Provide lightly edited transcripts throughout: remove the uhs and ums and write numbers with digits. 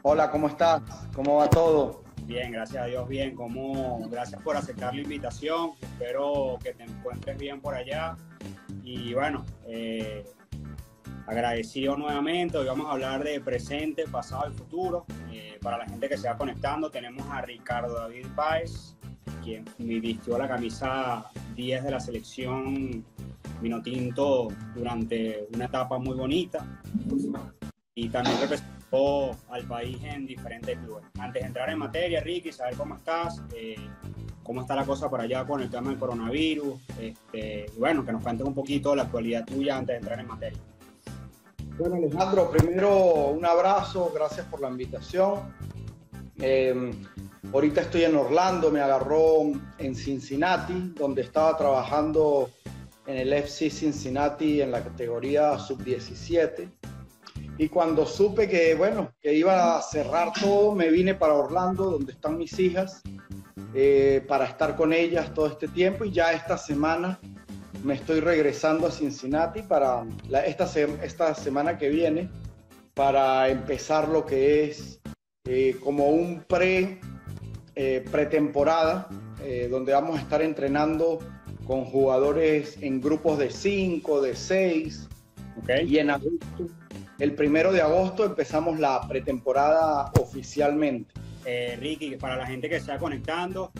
Hola, ¿cómo estás? ¿Cómo va todo? Bien, gracias a Dios, bien. Gracias por aceptar la invitación. Espero que te encuentres bien por allá. Y bueno, agradecido nuevamente. Hoy vamos a hablar de presente, pasado y futuro. Para la gente que se va conectando, tenemos a Ricardo David Páez, quien me vistió la camisa 10 de la selección Vinotinto durante una etapa muy bonita. Y también representó al país en diferentes clubes. Antes de entrar en materia, Ricky, saber cómo estás, cómo está la cosa por allá con el tema del coronavirus, y bueno, que nos cuentes un poquito la actualidad tuya antes de entrar en materia. Bueno, Alejandro, primero un abrazo, gracias por la invitación. Ahorita estoy en Orlando, me agarró en Cincinnati, donde estaba trabajando en el FC Cincinnati en la categoría sub-17. Y cuando supe que, bueno, que iba a cerrar todo, me vine para Orlando, donde están mis hijas, para estar con ellas todo este tiempo. Y ya esta semana me estoy regresando a Cincinnati para esta semana que viene, para empezar lo que es como un pretemporada, donde vamos a estar entrenando con jugadores en grupos de 5, de 6, Okay. Y en agosto, el 1 de agosto, empezamos la pretemporada oficialmente. Ricky, para la gente que se está conectando,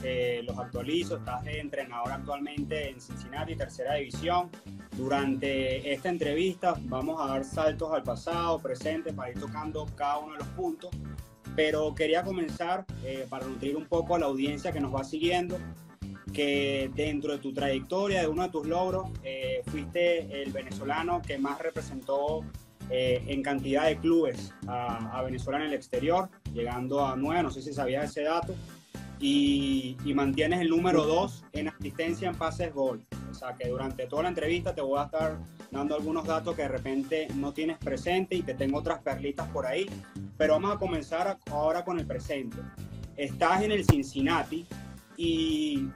los actualizo. Estás de entrenador actualmente en Cincinnati, tercera división. Durante esta entrevista vamos a dar saltos al pasado, presente, para ir tocando cada uno de los puntos. Pero quería comenzar, para nutrir un poco a la audiencia que nos va siguiendo, que dentro de tu trayectoria, de uno de tus logros, fuiste el venezolano que más representó en cantidad de clubes a Venezuela en el exterior, llegando a 9, no sé si sabías ese dato, y mantienes el número 2 en asistencia en pases gol. O sea que durante toda la entrevista te voy a estar dando algunos datos que de repente no tienes presente y te tengo otras perlitas por ahí, pero vamos a comenzar ahora con el presente. Estás en el Cincinnati y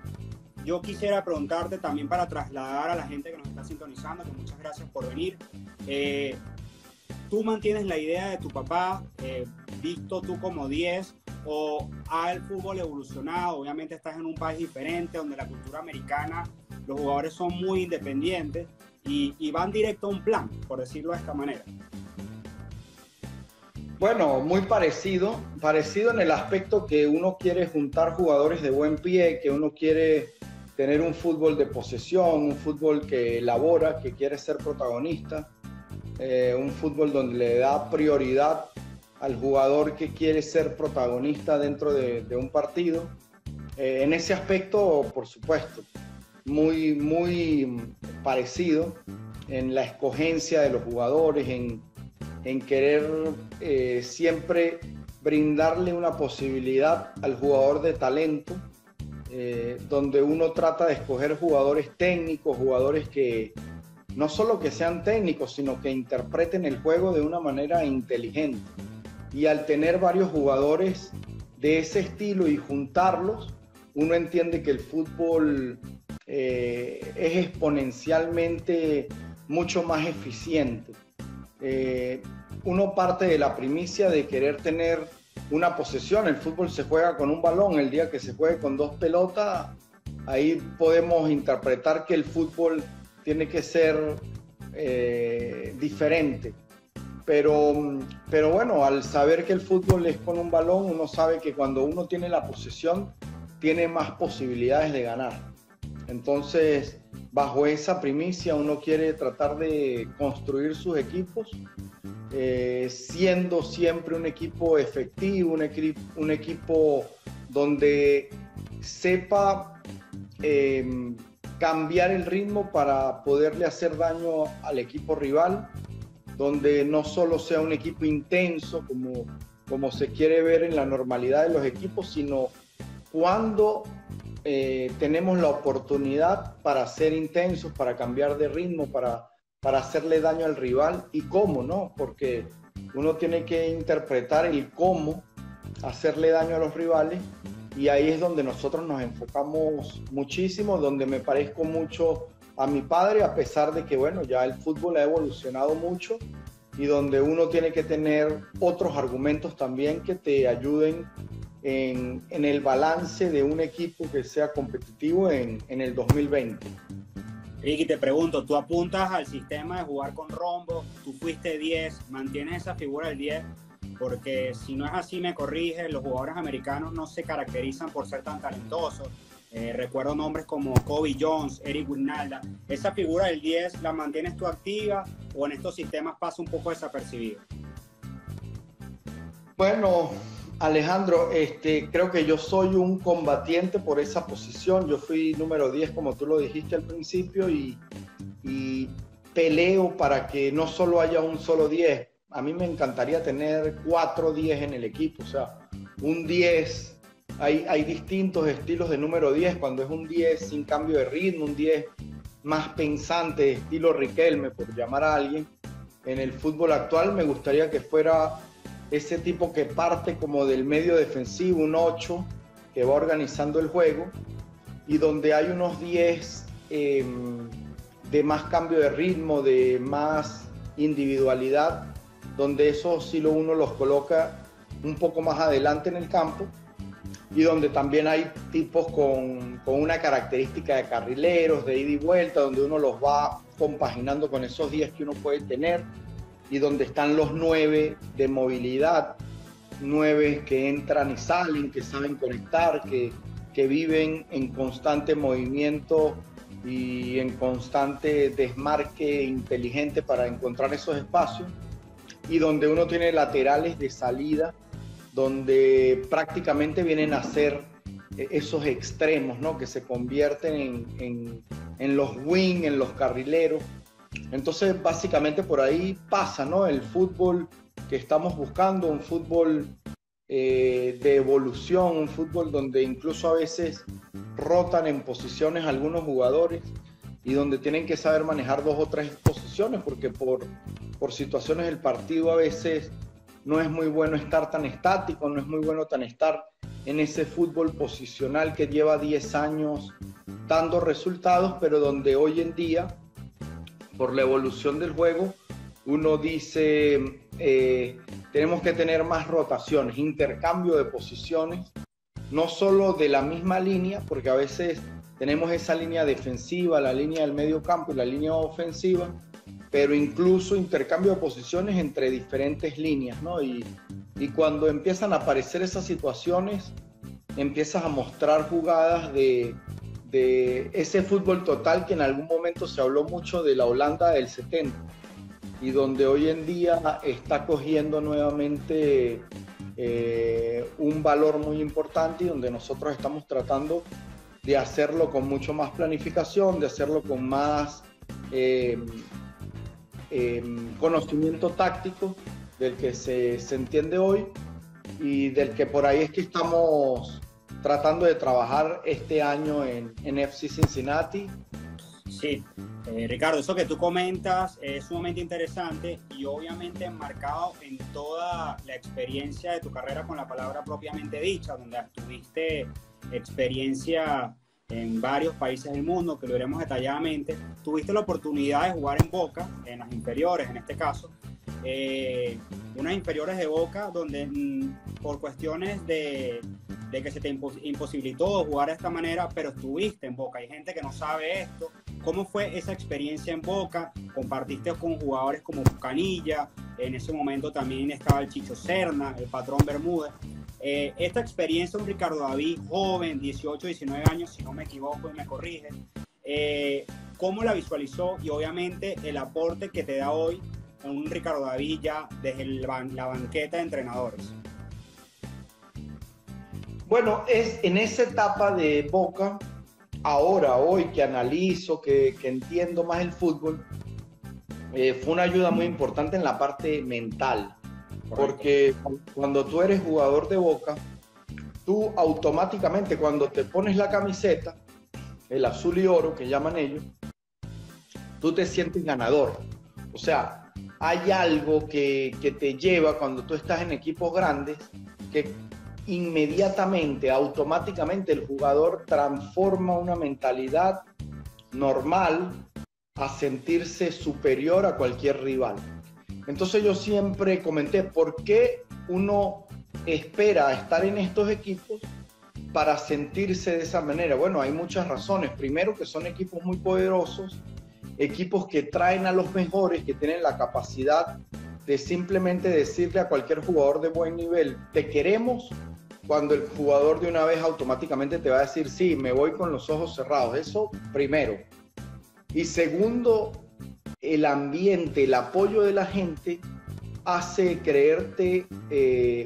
yo quisiera preguntarte también, para trasladar a la gente que nos está sintonizando, que muchas gracias por venir. ¿Tú mantienes la idea de tu papá, visto tú como 10, o ha el fútbol evolucionado? Obviamente estás en un país diferente, donde la cultura americana, los jugadores son muy independientes y van directo a un plan, por decirlo de esta manera. Bueno, muy parecido en el aspecto que uno quiere juntar jugadores de buen pie, que uno quiere tener un fútbol de posesión, un fútbol que elabora, que quiere ser protagonista, un fútbol donde le da prioridad al jugador que quiere ser protagonista dentro de un partido. En ese aspecto, por supuesto, muy parecido en la escogencia de los jugadores, en querer siempre brindarle una posibilidad al jugador de talento, donde uno trata de escoger jugadores técnicos, jugadores que no solo que sean técnicos, sino que interpreten el juego de una manera inteligente. Y al tener varios jugadores de ese estilo y juntarlos, uno entiende que el fútbol es exponencialmente mucho más eficiente. Uno parte de la primicia de querer tener una posesión. El fútbol se juega con un balón. El día que se juegue con 2 pelotas, ahí podemos interpretar que el fútbol tiene que ser diferente. Pero bueno, al saber que el fútbol es con un balón, uno sabe que cuando uno tiene la posesión, tiene más posibilidades de ganar. Entonces, bajo esa primicia, uno quiere tratar de construir sus equipos, siendo siempre un equipo efectivo, un equipo donde sepa cambiar el ritmo para poderle hacer daño al equipo rival, donde no solo sea un equipo intenso como se quiere ver en la normalidad de los equipos, sino cuando tenemos la oportunidad para ser intensos, para cambiar de ritmo, para hacerle daño al rival, y cómo, ¿no? Porque uno tiene que interpretar el cómo hacerle daño a los rivales, y ahí es donde nosotros nos enfocamos muchísimo, donde me parezco mucho a mi padre, a pesar de que, bueno, ya el fútbol ha evolucionado mucho, y donde uno tiene que tener otros argumentos también que te ayuden en el balance de un equipo que sea competitivo en el 2020. Ricky, te pregunto, tú apuntas al sistema de jugar con rombo, tú fuiste 10, ¿mantienes esa figura del 10? Porque si no es así, me corrige, los jugadores americanos no se caracterizan por ser tan talentosos. Recuerdo nombres como Kobe Jones, Eric Wijnaldum. ¿Esa figura del 10 la mantienes tú activa o en estos sistemas pasa un poco desapercibido? Bueno, Alejandro, creo que yo soy un combatiente por esa posición. Yo fui número 10, como tú lo dijiste al principio, y peleo para que no solo haya un solo 10. A mí me encantaría tener 4 10 en el equipo. O sea, un 10, hay distintos estilos de número 10. Cuando es un 10 sin cambio de ritmo, un 10 más pensante, estilo Riquelme, por llamar a alguien. En el fútbol actual me gustaría que fuera ese tipo que parte como del medio defensivo, un 8, que va organizando el juego, y donde hay unos 10 de más cambio de ritmo, de más individualidad, donde eso sí uno los coloca un poco más adelante en el campo, y donde también hay tipos con una característica de carrileros, de ida y vuelta, donde uno los va compaginando con esos 10 que uno puede tener, y donde están los 9 de movilidad, 9 que entran y salen, que saben conectar, que viven en constante movimiento y en constante desmarque inteligente para encontrar esos espacios, y donde uno tiene laterales de salida, donde prácticamente vienen a ser esos extremos, ¿no? Que se convierten en los wing, en los carrileros. Entonces, básicamente por ahí pasa, ¿no? El fútbol que estamos buscando, un fútbol de evolución, un fútbol donde incluso a veces rotan en posiciones algunos jugadores y donde tienen que saber manejar 2 o 3 posiciones, porque por situaciones del partido a veces no es muy bueno estar tan estático, no es muy bueno tan estar en ese fútbol posicional que lleva 10 años dando resultados, pero donde hoy en día, por la evolución del juego, uno dice tenemos que tener más rotaciones, intercambio de posiciones, no solo de la misma línea, porque a veces tenemos esa línea defensiva, la línea del medio campo y la línea ofensiva, pero incluso intercambio de posiciones entre diferentes líneas, ¿no? Y cuando empiezan a aparecer esas situaciones, empiezas a mostrar jugadas de ese fútbol total que en algún momento se habló mucho de la Holanda del 70 y donde hoy en día está cogiendo nuevamente un valor muy importante, y donde nosotros estamos tratando de hacerlo con mucho más planificación, de hacerlo con más conocimiento táctico del que se entiende hoy, y del que por ahí es que estamos tratando de trabajar este año en FC Cincinnati. Sí, Ricardo, eso que tú comentas es sumamente interesante y obviamente enmarcado en toda la experiencia de tu carrera con la palabra propiamente dicha, donde tuviste experiencia en varios países del mundo, que lo veremos detalladamente. Tuviste la oportunidad de jugar en Boca, en las inferiores en este caso, unas inferiores de Boca donde por cuestiones de que se te imposibilitó jugar de esta manera, pero estuviste en Boca. Hay gente que no sabe esto. ¿Cómo fue esa experiencia en Boca? Compartiste con jugadores como Canilla, en ese momento también estaba el Chicho Serna, el Patrón Bermúdez. Esta experiencia, un Ricardo David joven, 18, 19 años, si no me equivoco y me corrige, ¿cómo la visualizó? Y obviamente el aporte que te da hoy un Ricardo David ya desde la banqueta de entrenadores. Bueno, es en esa etapa de Boca, hoy que analizo, que entiendo más el fútbol, fue una ayuda muy importante en la parte mental. Porque cuando tú eres jugador de Boca, tú automáticamente cuando te pones la camiseta, el azul y oro que llaman ellos, tú te sientes ganador. O sea, hay algo que te lleva cuando tú estás en equipos grandes, que inmediatamente, automáticamente el jugador transforma una mentalidad normal a sentirse superior a cualquier rival. Entonces yo siempre comenté, ¿por qué uno espera estar en estos equipos para sentirse de esa manera? Bueno, hay muchas razones. Primero, que son equipos muy poderosos, equipos que traen a los mejores, que tienen la capacidad de simplemente decirle a cualquier jugador de buen nivel, te queremos, cuando el jugador de una vez automáticamente te va a decir, sí, me voy con los ojos cerrados. Eso primero. Y segundo, el ambiente, el apoyo de la gente hace creerte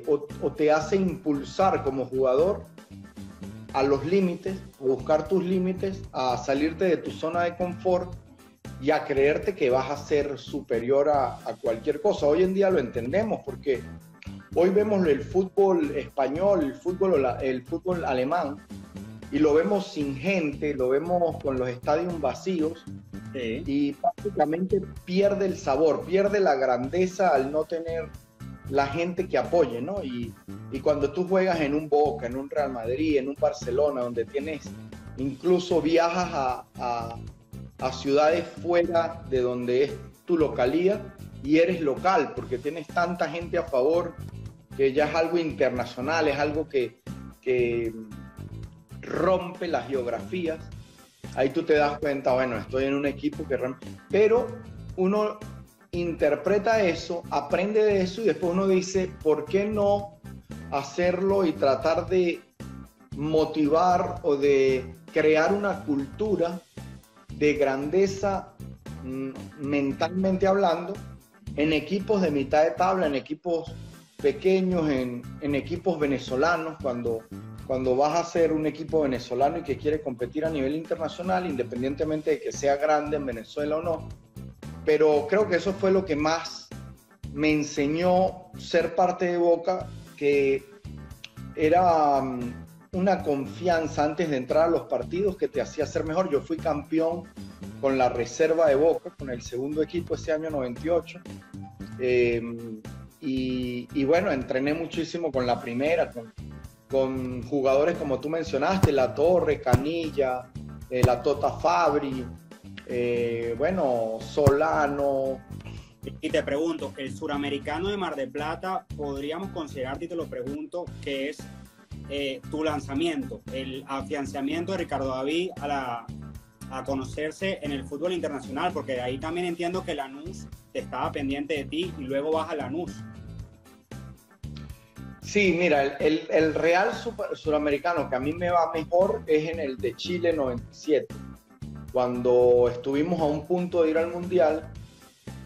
o te hace impulsar como jugador a los límites, a buscar tus límites, a salirte de tu zona de confort y a creerte que vas a ser superior a cualquier cosa. Hoy en día lo entendemos porque hoy vemos el fútbol español, el fútbol alemán, y lo vemos sin gente, lo vemos con los estadios vacíos, sí. Y prácticamente pierde el sabor, pierde la grandeza al no tener la gente que apoye, ¿no? Y cuando tú juegas en un Boca, en un Real Madrid, en un Barcelona, donde tienes, incluso viajas a ciudades fuera de donde es tu localía y eres local, porque tienes tanta gente a favor, que ya es algo internacional, es algo que rompe las geografías. Ahí tú te das cuenta, bueno, estoy en un equipo que rompe, pero uno interpreta eso, aprende de eso y después uno dice, ¿por qué no hacerlo y tratar de motivar o de crear una cultura de grandeza mentalmente hablando en equipos de mitad de tabla, en equipos pequeños, en equipos venezolanos, cuando vas a ser un equipo venezolano y que quiere competir a nivel internacional, independientemente de que sea grande en Venezuela o no. Pero creo que eso fue lo que más me enseñó ser parte de Boca, que era una confianza antes de entrar a los partidos que te hacía ser mejor. Yo fui campeón con la reserva de Boca, con el segundo equipo ese año 98. Y bueno, entrené muchísimo con la primera, con jugadores como tú mencionaste, La Torre, Canilla, la Tota Fabri, bueno, Solano. Y te pregunto, el suramericano de Mar del Plata, podríamos considerarte, y te lo pregunto, que es tu lanzamiento, el afianzamiento de Ricardo David a conocerse en el fútbol internacional, porque ahí también entiendo que Lanús estaba pendiente de ti y luego vas a Lanús. Sí, mira, el Real Suramericano que a mí me va mejor es en el de Chile 97, cuando estuvimos a un punto de ir al Mundial.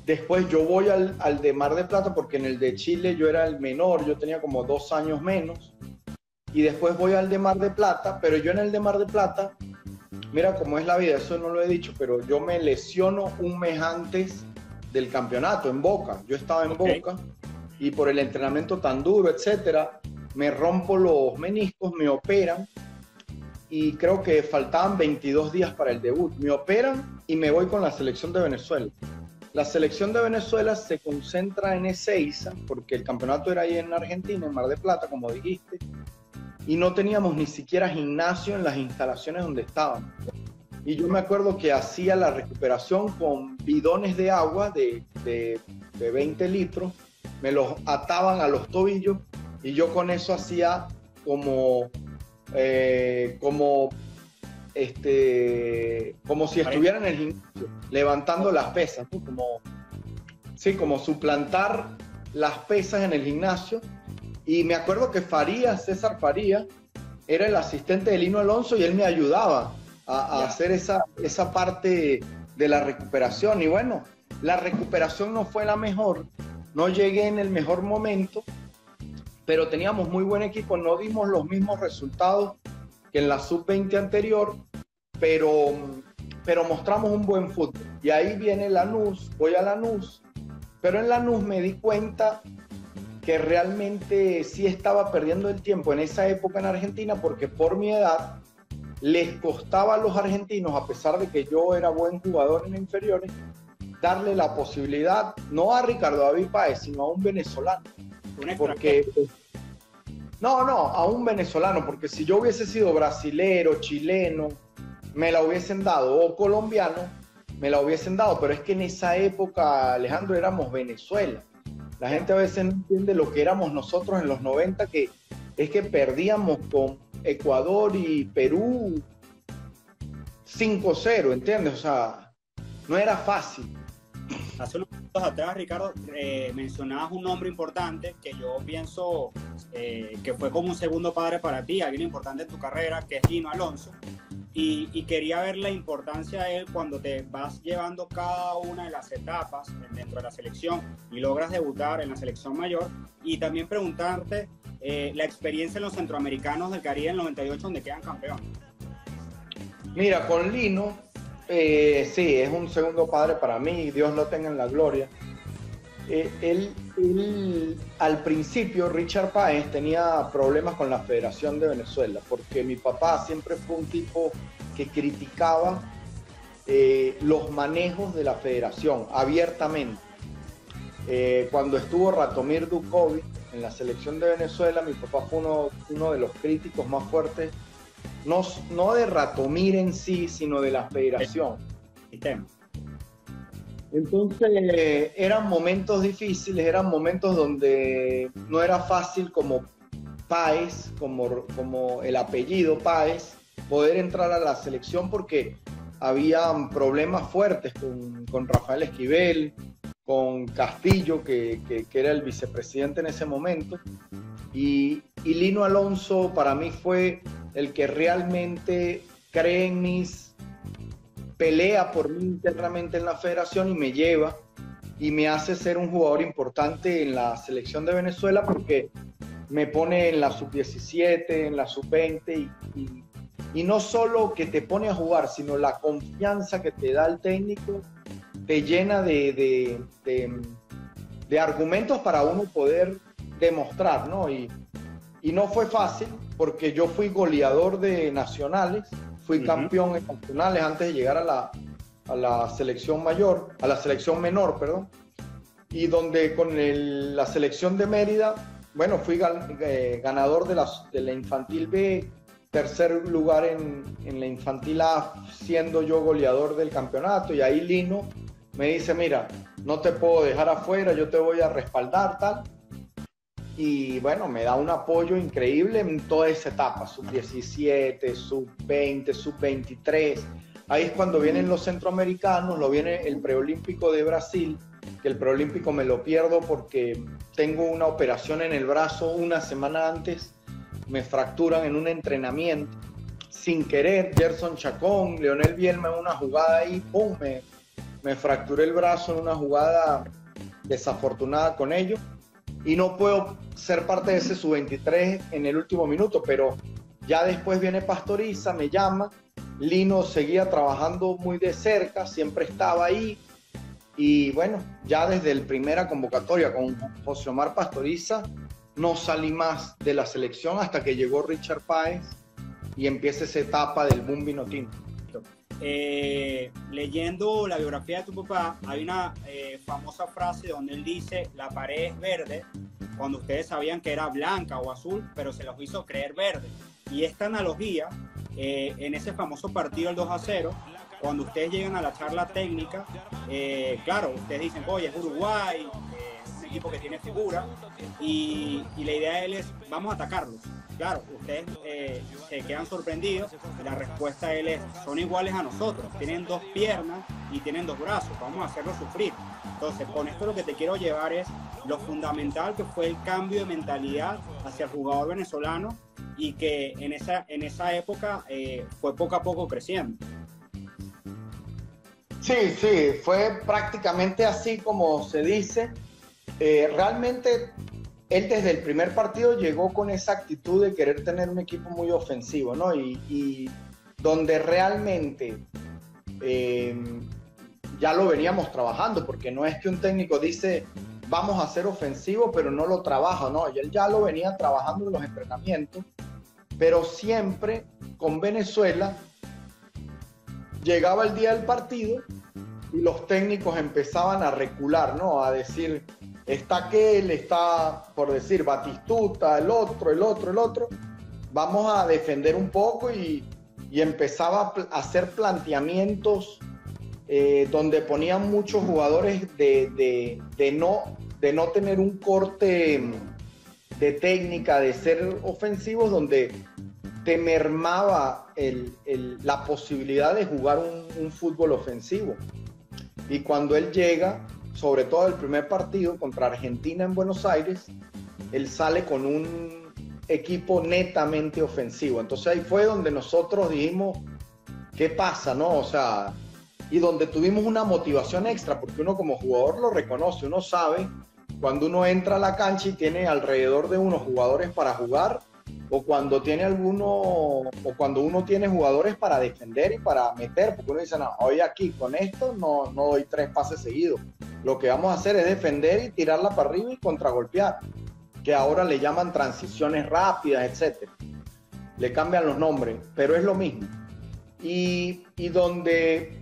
Después yo voy al de Mar del Plata porque en el de Chile yo era el menor, yo tenía como 2 años menos. Y después voy al de Mar del Plata, pero yo en el de Mar del Plata, mira cómo es la vida, eso no lo he dicho, pero yo me lesiono un mes antes del campeonato en Boca. Yo estaba en Boca y por el entrenamiento tan duro, etcétera, me rompo los meniscos, me operan y creo que faltaban 22 días para el debut. Me operan y me voy con la selección de Venezuela. La selección de Venezuela se concentra en Ezeiza, porque el campeonato era ahí en Argentina, en Mar del Plata, como dijiste, y no teníamos ni siquiera gimnasio en las instalaciones donde estábamos. Y yo me acuerdo que hacía la recuperación con bidones de agua de 20 litros, me los ataban a los tobillos y yo con eso hacía como si estuviera en el gimnasio, levantando las pesas, ¿no? como suplantar las pesas en el gimnasio. Y me acuerdo que César Farías, era el asistente de Lino Alonso y él me ayudaba a hacer esa parte de la recuperación. Y bueno, la recuperación no fue la mejor, no llegué en el mejor momento, pero teníamos muy buen equipo, no dimos los mismos resultados que en la sub-20 anterior, pero mostramos un buen fútbol. Y ahí viene Lanús, voy a Lanús, pero en Lanús me di cuenta que realmente sí estaba perdiendo el tiempo en esa época en Argentina, porque por mi edad les costaba a los argentinos, a pesar de que yo era buen jugador en inferiores, darle la posibilidad, no a Ricardo David Páez, sino a un venezolano. Porque a un venezolano, porque si yo hubiese sido brasilero, chileno, me la hubiesen dado, o colombiano, me la hubiesen dado, pero es que en esa época, Alejandro, éramos Venezuela. La gente a veces no entiende lo que éramos nosotros en los 90, que es que perdíamos con Ecuador y Perú 5-0, ¿entiendes? O sea, no era fácil. Hace unos minutos atrás, Ricardo, mencionabas un nombre importante que yo pienso que fue como un segundo padre para ti, alguien importante en tu carrera, que es Lino Alonso. Y quería ver la importancia de él cuando te vas llevando cada una de las etapas dentro de la selección y logras debutar en la selección mayor. Y también preguntarte la experiencia en los centroamericanos del Caribe en el 98, donde quedan campeones. Mira, con Lino, sí, es un segundo padre para mí, Dios lo tenga en la gloria. Él, al principio, Richard Páez tenía problemas con la Federación de Venezuela, porque mi papá siempre fue un tipo que criticaba los manejos de la federación abiertamente. Cuando estuvo Ratomir Dukovic en la selección de Venezuela, mi papá fue uno de los críticos más fuertes, no de Ratomir en sí, sino de la federación. Entonces eran momentos difíciles, eran momentos donde no era fácil como Páez, como el apellido Páez, poder entrar a la selección porque había problemas fuertes con Rafael Esquivel, con Castillo, que era el vicepresidente en ese momento, y Lino Alonso para mí fue el que realmente cree en pelea por mí internamente en la federación y me lleva y me hace ser un jugador importante en la selección de Venezuela porque me pone en la sub-17, en la sub-20 y no solo que te pone a jugar, sino la confianza que te da el técnico te llena de argumentos para uno poder demostrar, ¿no? Y no fue fácil porque yo fui goleador de nacionales, fui campeón en nacionales antes de llegar a la selección mayor, a la selección menor, perdón. Y donde con la selección de Mérida, bueno, fui ganador de la infantil B, tercer lugar en la infantil A, siendo yo goleador del campeonato. Y ahí Lino me dice, mira, no te puedo dejar afuera, yo te voy a respaldar, tal. Y bueno, me da un apoyo increíble en toda esa etapa, sub-17, sub-20, sub-23. Ahí es cuando vienen los centroamericanos, viene el preolímpico de Brasil, que el preolímpico me lo pierdo porque tengo una operación en el brazo una semana antes, me fracturan en un entrenamiento, sin querer, Gerson Chacón, Leonel Bielma en una jugada ahí, ¡pum!, me fracturé el brazo en una jugada desafortunada con ellos. Y no puedo ser parte de ese sub-23 en el último minuto, pero ya después viene Pastoriza, me llama, Lino seguía trabajando muy de cerca, siempre estaba ahí, y bueno, ya desde la primera convocatoria con José Omar Pastoriza, no salí más de la selección hasta que llegó Richard Páez y empieza esa etapa del boom vinotinto. Leyendo la biografía de tu papá, hay una famosa frase donde él dice, la pared es verde, cuando ustedes sabían que era blanca o azul, pero se los hizo creer verde. Y esta analogía, en ese famoso partido, el 2-0, cuando ustedes llegan a la charla técnica, claro, ustedes dicen, oye, es Uruguay, es un equipo que tiene figura, y la idea de él es, vamos a atacarlos. Claro, ustedes se quedan sorprendidos y la respuesta de él es, son iguales a nosotros, tienen dos piernas y tienen dos brazos, vamos a hacerlos sufrir. Entonces, con esto lo que te quiero llevar es lo fundamental que fue el cambio de mentalidad hacia el jugador venezolano y que en esa época fue poco a poco creciendo. Sí, fue prácticamente así como se dice. Realmente él desde el primer partido llegó con esa actitud de querer tener un equipo muy ofensivo, ¿no? Y donde realmente ya lo veníamos trabajando, porque no es que un técnico dice vamos a ser ofensivos, pero no lo trabaja, ¿no? Y él ya lo venía trabajando en los entrenamientos, pero siempre con Venezuela llegaba el día del partido y los técnicos empezaban a recular, ¿no? A decir, está aquel, está, por decir, Batistuta, el otro. Vamos a defender un poco y empezaba a hacer planteamientos donde ponían muchos jugadores de no tener un corte de técnica, de ser ofensivos, donde te mermaba la posibilidad de jugar un fútbol ofensivo. Y cuando él llega, sobre todo el primer partido contra Argentina en Buenos Aires, él sale con un equipo netamente ofensivo. Entonces ahí fue donde nosotros dijimos, ¿qué pasa, no? O sea, y donde tuvimos una motivación extra, porque uno como jugador lo reconoce, uno sabe cuando uno entra a la cancha y tiene alrededor de unos jugadores para jugar, o cuando uno tiene jugadores para defender y para meter, porque uno dice, no, hoy aquí con esto no doy 3 pases seguidos. Lo que vamos a hacer es defender y tirarla para arriba y contragolpear, que ahora le llaman transiciones rápidas, etc. Le cambian los nombres, pero es lo mismo. Y donde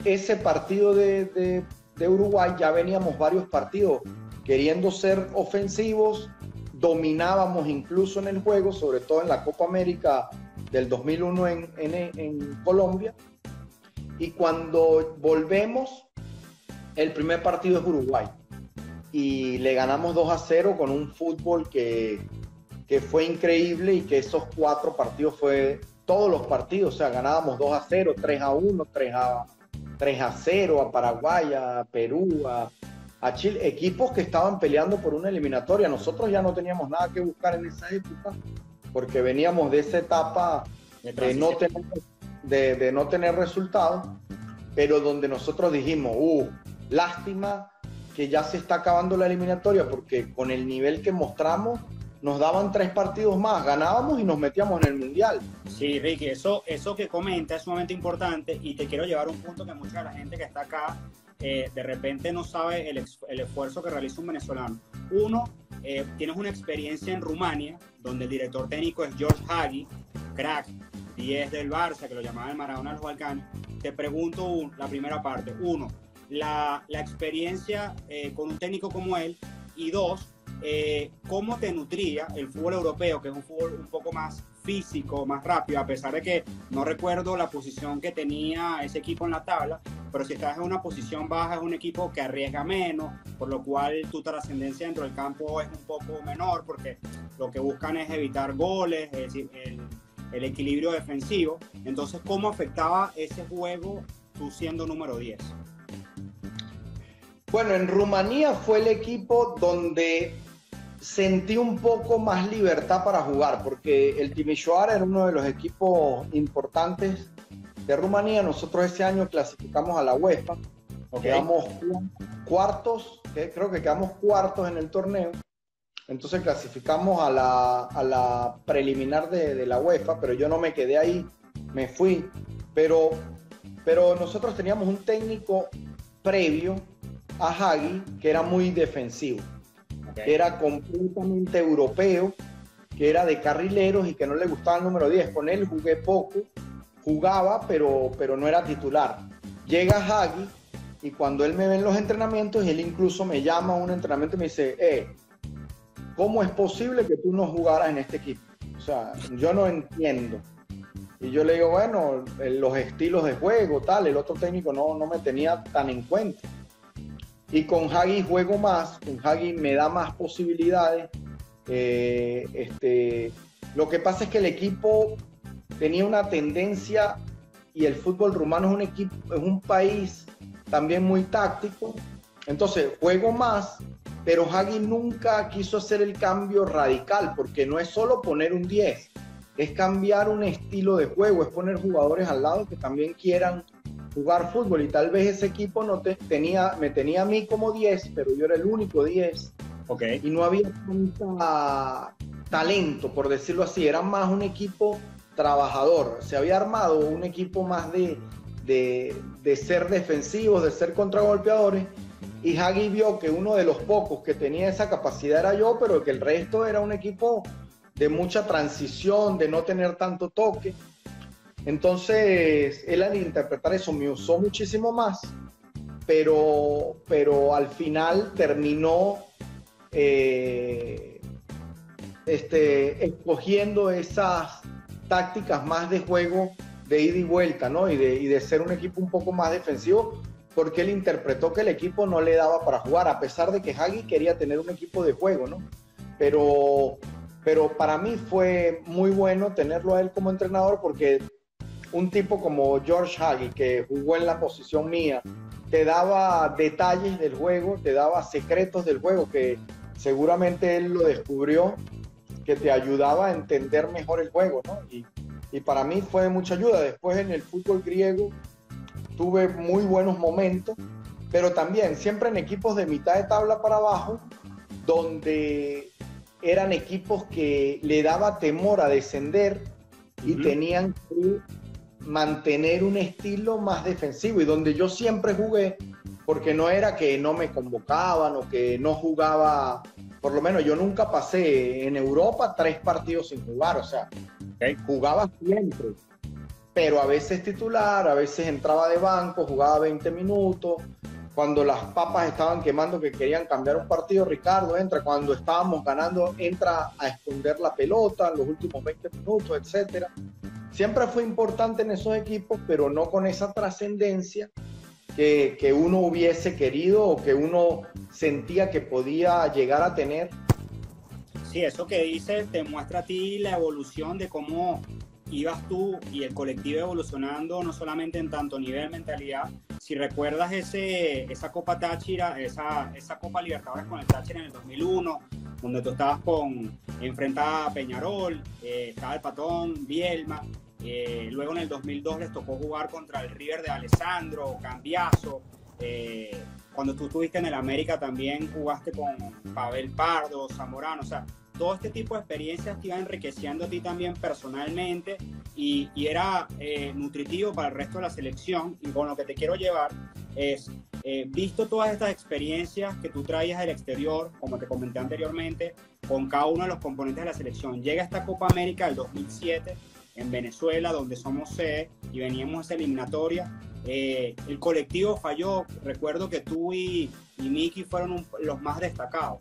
ese partido de Uruguay, ya veníamos varios partidos queriendo ser ofensivos, dominábamos incluso en el juego, sobre todo en la Copa América del 2001 en Colombia. Y cuando volvemos, el primer partido es Uruguay. Y le ganamos 2-0 con un fútbol que fue increíble, y que esos 4 partidos fue todos los partidos. O sea, ganábamos 2-0, 3-1, 3-0 a Paraguay, a Perú, a Chile, equipos que estaban peleando por una eliminatoria. Nosotros ya no teníamos nada que buscar en esa época, porque veníamos de esa etapa de no tener resultados, pero donde nosotros dijimos, lástima que ya se está acabando la eliminatoria, porque con el nivel que mostramos nos daban 3 partidos más, ganábamos y nos metíamos en el Mundial. Sí, Ricky, eso que comenta es sumamente importante, y te quiero llevar a un punto que mucha de la gente que está acá de repente no sabe el esfuerzo que realiza un venezolano. Uno, tienes una experiencia en Rumania, donde el director técnico es George Hagi, crack, 10 del Barça, que lo llamaban el Maradona de los Balcanes. Te pregunto la primera parte. 1, la experiencia con un técnico como él, y 2, ¿cómo te nutría el fútbol europeo, que es un fútbol un poco más físico, más rápido, a pesar de que no recuerdo la posición que tenía ese equipo en la tabla, pero si estás en una posición baja es un equipo que arriesga menos, por lo cual tu trascendencia dentro del campo es un poco menor, porque lo que buscan es evitar goles, es decir, el equilibrio defensivo. Entonces, ¿cómo afectaba ese juego tú siendo número 10? Bueno, en Rumanía fue el equipo donde sentí un poco más libertad para jugar, porque el Timișoara era uno de los equipos importantes de Rumanía. Nosotros ese año clasificamos a la UEFA, quedamos cuartos, creo que quedamos cuartos en el torneo. Entonces clasificamos a la preliminar de la UEFA, pero yo no me quedé ahí, me fui. Pero nosotros teníamos un técnico previo a Hagi que era muy defensivo, que era completamente europeo, que era de carrileros y que no le gustaba el número 10. Con él jugué poco, jugaba, pero no era titular. Llega Hagi, y cuando él me ve en los entrenamientos, él incluso me llama a un entrenamiento y me dice, ¿cómo es posible que tú no jugaras en este equipo? O sea, yo no entiendo. Y yo le digo, bueno, los estilos de juego, tal. El otro técnico no me tenía tan en cuenta. Y con Hagi juego más, con Hagi me da más posibilidades. Lo que pasa es que el equipo tenía una tendencia, y el fútbol rumano es un país también muy táctico. Entonces juego más, pero Hagi nunca quiso hacer el cambio radical, porque no es solo poner un 10, es cambiar un estilo de juego, es poner jugadores al lado que también quieran jugar fútbol. Y tal vez ese equipo me tenía a mí como 10, pero yo era el único 10. Y no había tanta talento, por decirlo así. Era más un equipo trabajador. Se había armado un equipo más de ser defensivos, de ser contragolpeadores. Y Hagi vio que uno de los pocos que tenía esa capacidad era yo, pero que el resto era un equipo de mucha transición, de no tener tanto toque. Entonces, él al interpretar eso me usó muchísimo más, pero al final terminó escogiendo esas tácticas más de juego de ida y vuelta, ¿no? Y de ser un equipo un poco más defensivo, porque él interpretó que el equipo no le daba para jugar, a pesar de que Hagi quería tener un equipo de juego, ¿no? Pero para mí fue muy bueno tenerlo a él como entrenador, porque un tipo como George Hagi, que jugó en la posición mía, te daba detalles del juego, te daba secretos del juego, que seguramente él lo descubrió, que te ayudaba a entender mejor el juego, ¿no? Y para mí fue de mucha ayuda. Después en el fútbol griego tuve muy buenos momentos, pero también siempre en equipos de mitad de tabla para abajo, donde eran equipos que le daba temor a descender y tenían que mantener un estilo más defensivo, y donde yo siempre jugué, porque no era que no me convocaban o que no jugaba. Por lo menos yo nunca pasé en Europa 3 partidos sin jugar, o sea, jugaba siempre, pero a veces titular, a veces entraba de banco, jugaba 20 minutos. Cuando las papas estaban quemando, que querían cambiar un partido, Ricardo entra. Cuando estábamos ganando, entra a esconder la pelota en los últimos 20 minutos, etc. Siempre fue importante en esos equipos, pero no con esa trascendencia que uno hubiese querido o que uno sentía que podía llegar a tener. Sí, eso que dices te muestra a ti la evolución de cómo ibas tú y el colectivo evolucionando, no solamente en tanto nivel, mentalidad. Si recuerdas esa Copa Táchira, esa Copa Libertadores con el Táchira en el 2001, donde tú estabas enfrentada a Peñarol, estaba el Patón, Bielma. Luego en el 2002 les tocó jugar contra el River de Alessandro, Cambiaso. Cuando tú estuviste en el América también jugaste con Pavel Pardo, Zamorano. O sea, todo este tipo de experiencias te iban enriqueciendo a ti también personalmente y era nutritivo para el resto de la selección. Y con lo que te quiero llevar es, visto todas estas experiencias que tú traías del exterior, como te comenté anteriormente, con cada uno de los componentes de la selección, llega esta Copa América del 2007 en Venezuela, donde somos sede y veníamos a esa eliminatoria. El colectivo falló. Recuerdo que tú y Miki fueron los más destacados.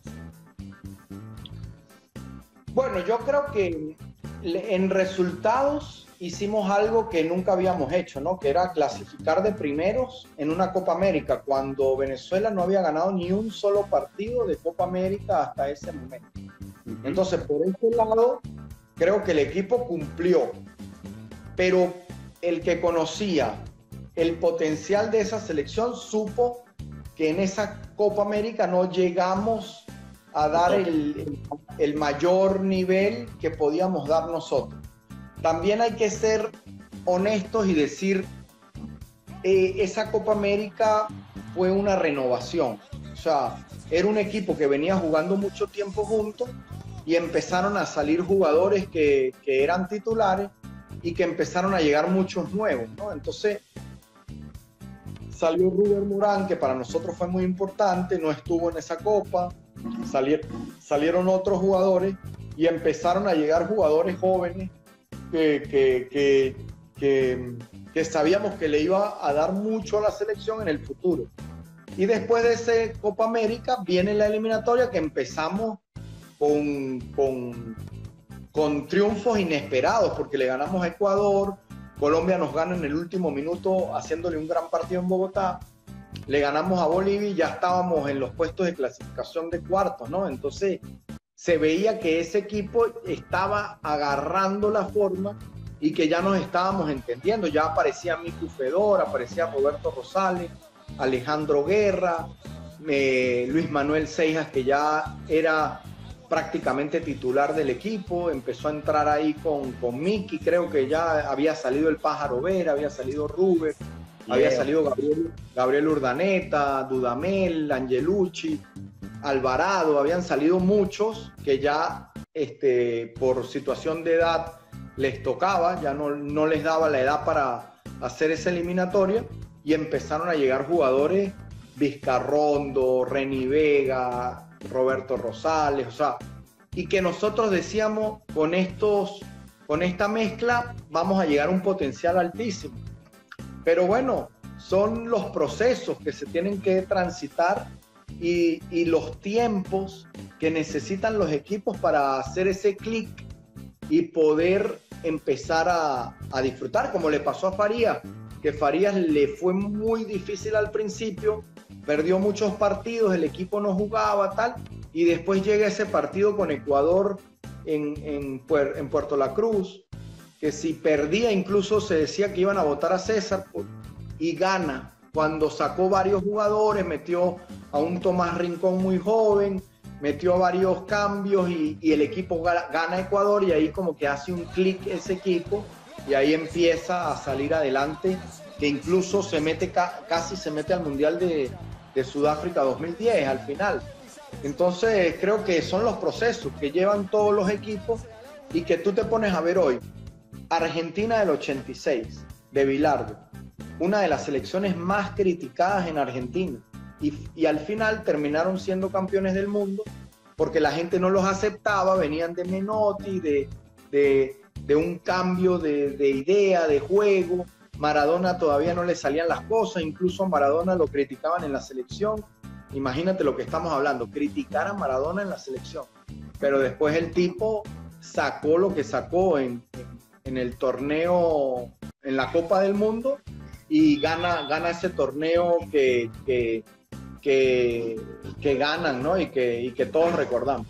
Bueno, yo creo que en resultados hicimos algo que nunca habíamos hecho, ¿no? Que era clasificar de primeros en una Copa América, cuando Venezuela no había ganado ni un solo partido de Copa América hasta ese momento. Entonces, por ese lado, creo que el equipo cumplió, pero el que conocía el potencial de esa selección supo que en esa Copa América no llegamos a dar el mayor nivel que podíamos dar nosotros. También hay que ser honestos y decir, esa Copa América fue una renovación. O sea, era un equipo que venía jugando mucho tiempo juntos y empezaron a salir jugadores que eran titulares y que empezaron a llegar muchos nuevos, ¿no? Entonces, salió Rubén Morán, que para nosotros fue muy importante, no estuvo en esa Copa. Salieron otros jugadores y empezaron a llegar jugadores jóvenes que sabíamos que le iba a dar mucho a la selección en el futuro. Y después de esa Copa América viene la eliminatoria, que empezamos con triunfos inesperados, porque le ganamos a Ecuador, Colombia nos gana en el último minuto haciéndole un gran partido en Bogotá, le ganamos a Bolivia y ya estábamos en los puestos de clasificación de cuartos, ¿no? Entonces se veía que ese equipo estaba agarrando la forma y que ya nos estábamos entendiendo. Ya aparecía Miku Fedor, aparecía Roberto Rosales, Alejandro Guerra, Luis Manuel Seijas, que ya era prácticamente titular del equipo, empezó a entrar ahí con Miki, creo que ya había salido el Pájaro Vera, había salido Rubén, había salido Gabriel Urdaneta, Dudamel, Angelucci, Alvarado, habían salido muchos que ya por situación de edad les tocaba, ya no les daba la edad para hacer esa eliminatoria, y empezaron a llegar jugadores, Vizcarrondo, Reni Vega, Roberto Rosales, o sea, y que nosotros decíamos, con esta mezcla vamos a llegar a un potencial altísimo. Pero bueno, son los procesos que se tienen que transitar y los tiempos que necesitan los equipos para hacer ese clic y poder empezar a disfrutar, como le pasó a Farías. que Farías le fue muy difícil al principio, perdió muchos partidos, el equipo no jugaba, tal, y después llega ese partido con Ecuador en Puerto La Cruz, que si perdía incluso se decía que iban a votar a César, y gana, cuando sacó varios jugadores, metió a un Tomás Rincón muy joven, metió varios cambios y el equipo gana Ecuador, y ahí como que hace un clic ese equipo y ahí empieza a salir adelante, que incluso se mete casi se mete al Mundial de Sudáfrica 2010 al final. Entonces creo que son los procesos que llevan todos los equipos y que tú te pones a ver hoy. Argentina del 86, de Bilardo, una de las selecciones más criticadas en Argentina, y al final terminaron siendo campeones del mundo porque la gente no los aceptaba, venían de Menotti, de un cambio de idea, de juego. Maradona todavía no le salían las cosas, incluso a Maradona lo criticaban en la selección. Imagínate lo que estamos hablando, criticar a Maradona en la selección, pero después el tipo sacó lo que sacó en el torneo, en la Copa del Mundo, y gana ese torneo que ganan, ¿no? Y que todos recordamos.